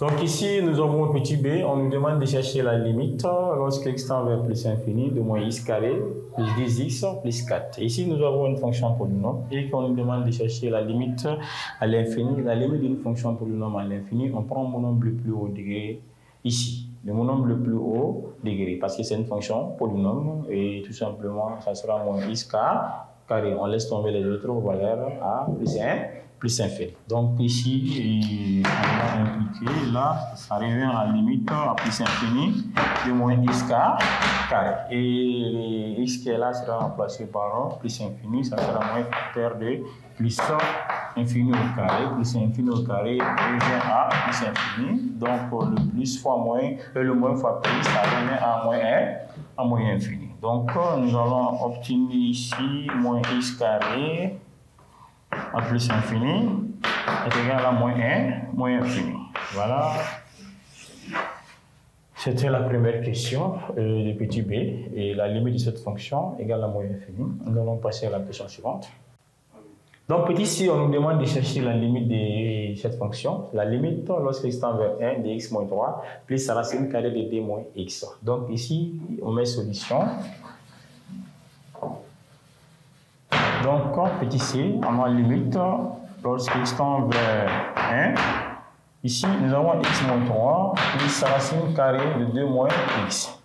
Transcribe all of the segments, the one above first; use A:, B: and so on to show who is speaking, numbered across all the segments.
A: Donc ici, nous avons un petit b, on nous demande de chercher la limite lorsque x tend vers plus infini de moins x carré plus 10x plus 4. Ici, nous avons une fonction polynôme et qu'on nous demande de chercher la limite à l'infini. La limite d'une fonction polynôme à l'infini, on prend mon nombre le plus haut degré ici. Le nombre le plus haut degré parce que c'est une fonction polynôme et tout simplement, ça sera moins x carré. On laisse tomber les autres valeurs à plus 1. Plus infini. Donc ici, on va impliquer là, ça revient à la limite à plus infini de moins x carré. Et x qui est là sera remplacé par plus infini, ça sera moins facteur de plus infini au carré. Plus infini au carré revient à plus infini. Donc le plus fois moins, le moins fois plus, ça revient à moins 1, à moins infini. Donc nous allons obtenir ici moins x carré à plus infini est égal à moins 1, moins infini. Voilà. C'était la première question du petit b. Et la limite de cette fonction égale à moins infini. Nous allons passer à la question suivante. Donc, petit c, on nous demande de chercher la limite de cette fonction. La limite, lorsque x tend vers 1 de x moins 3, plus la racine carrée de d moins x. Donc, ici, on met solution. Donc, petit c, on a limite lorsque x tend vers 1. Ici, nous avons x moins 3 plus racine carrée de 2 moins x.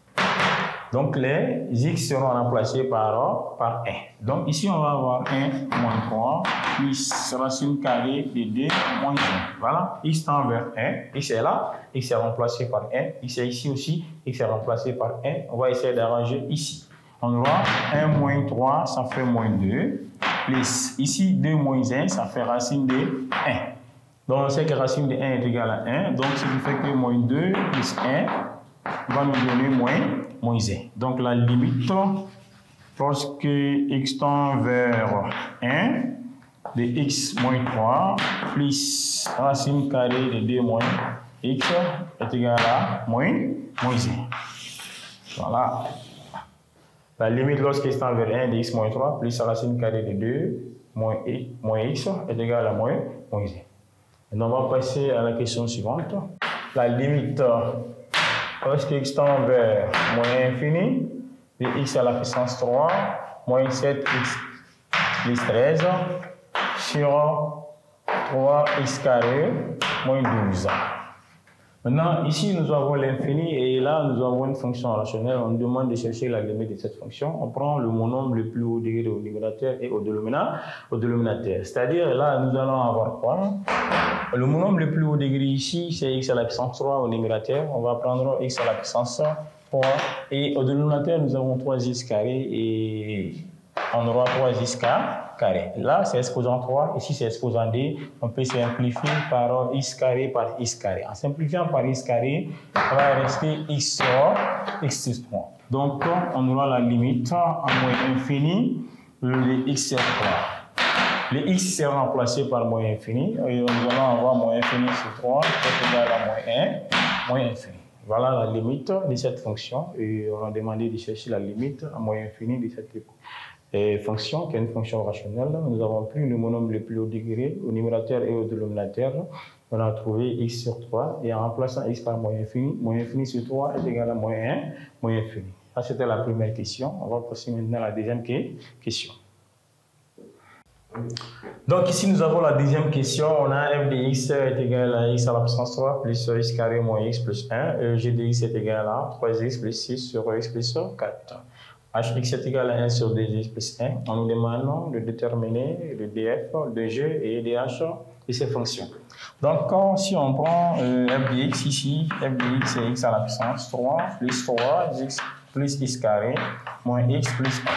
A: Donc, les x seront remplacés par 1. Donc, ici, on va avoir 1 moins 3 plus racine carrée de 2 moins 1. Voilà, x tend vers 1. X est là, x est remplacé par 1. X est ici aussi, x est remplacé par 1. On va essayer d'arranger ici. On aura 1 moins 3, ça fait moins 2. Plus ici 2 moins 1, ça fait racine de 1. Donc on sait que racine de 1 est égale à 1. Donc ce qui fait que moins 2 plus 1 va nous donner moins 1. Donc la limite, lorsque x tend vers 1 de x moins 3 plus racine carrée de 2 moins x est égal à moins 1. Voilà. La limite lorsque x tend vers 1 de x moins 3 plus racine carrée de 2 moins x est égale à moins 1. Maintenant, on va passer à la question suivante. La limite lorsque x tend vers moins infini de x à la puissance 3 moins 7x plus 13 sur 3x carré moins 12. Maintenant, ici, nous avons l'infini et là, nous avons une fonction rationnelle. On demande de chercher la limite de cette fonction. On prend le monombre le plus haut degré au numérateur et au dénominateur. C'est-à-dire, là, nous allons avoir quoi? Le monombre le plus haut degré ici, c'est x à la puissance 3 au numérateur. On va prendre x à la puissance 3. Et au dénominateur, nous avons 3x carré et on aura 3x carré. Là, c'est exposant 3. Ici, c'est exposant 2. On peut simplifier par x carré par x carré. En simplifiant par x carré, on va rester x sur x sur 3. Donc, on aura la limite à moins infini de x sur 3. Le x sera remplacé par moins infini. Et nous allons avoir moins infini sur 3 qui est égal à moins 1, moins infini. Voilà la limite de cette fonction. Et on a demandé de chercher la limite à moins infini de cette fonction, qui est une fonction rationnelle. Nous avons pris le monombre le plus haut degré au numérateur et au dénominateur. On a trouvé x sur 3 et en remplaçant x par moins infini sur 3 est égal à moins 1, moins infini. Ça, c'était la première question. On va passer maintenant à la deuxième question. Donc ici, nous avons la deuxième question. On a f de x est égal à x à la puissance 3 plus x carré moins x plus 1. G de x est égal à 3x plus 6 sur x plus 4. Hx est égal à 1 sur 2x plus 1. On nous demande de déterminer le df, de g et dh de ces fonctions. Donc, si on prend f de x ici, f de x c'est x à la puissance 3 plus 3x plus x carré moins x plus 1.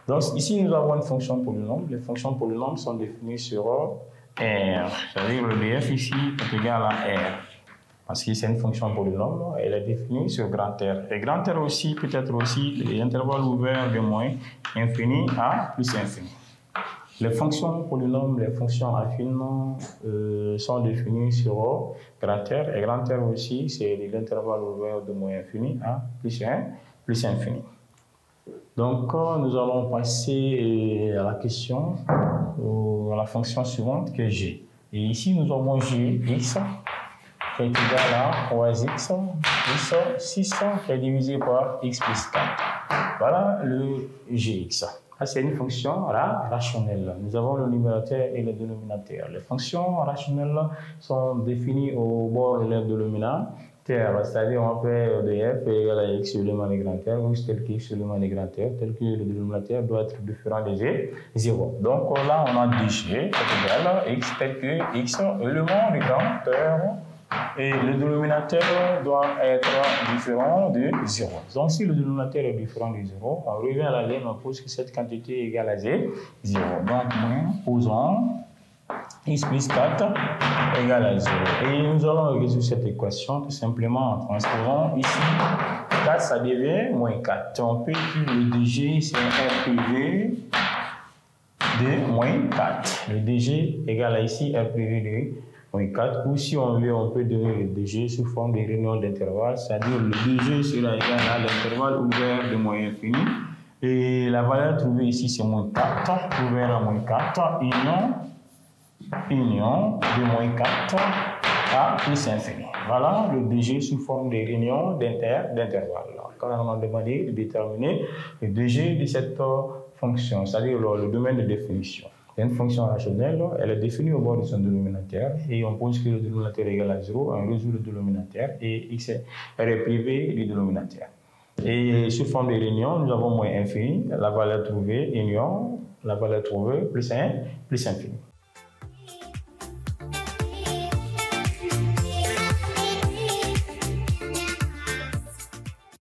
A: Donc, ici, nous avons une fonction polynôme. Les fonctions polynômes sont définies sur R. C'est-à-dire le df ici est égal à R. Parce que c'est une fonction polynôme, elle est définie sur grand R. Et grand R aussi peut être aussi l'intervalle ouvert de moins infini à plus infini. Les fonctions polynômes, les fonctions affines sont définies sur grand R. Et grand R aussi, c'est l'intervalle ouvert de moins infini à plus 1, plus infini. Donc, nous allons passer à la question, à la fonction suivante qui est G. Et ici, nous avons G, X, qui est égal à 3x plus 6 qui est divisé par x plus 4. Voilà le Gx. C'est une fonction rationnelle. Nous avons le numérateur et le dénominateur. Les fonctions rationnelles sont définies au bord de leur dénominateur, c'est-à-dire on fait de f est égal à x sur le moins de grand R, ou tel que x sur le moins de grand R, tel que le dénominateur doit être différent de g, 0. Donc là, on a dg est égal à x tel que x est le moins de grand R. Et le dénominateur doit être différent de 0. Donc, si le dénominateur est différent de 0, on revient à la ligne, on pose que cette quantité est égale à 0. Donc, nous posons x plus 4 égale à 0. Et nous allons résoudre cette équation tout simplement en transposant ici 4, ça devient moins 4. On peut écrire le dg, c'est r privé de moins 4. Le dg égale à ici r privé de moins 4, ou si on veut, on peut donner le dg sous forme de réunion d'intervalle, c'est-à-dire le dg sera égal à l'intervalle ouvert de moins infini, et la valeur trouvée ici c'est moins 4, ouvert à moins 4, union de moins 4 à plus infini. Voilà le dg sous forme de réunion d'intervalle. Quand on a demandé de déterminer le dg de cette fonction, c'est-à-dire le domaine de définition. Une fonction rationnelle, elle est définie au bord de son dénominateur et on pose que le dénominateur est égal à 0, on résout le dénominateur et x est privé du dénominateur. Et sous forme de réunion, nous avons moins infini, la valeur trouvée, union, la valeur trouvée, plus 1, plus infini.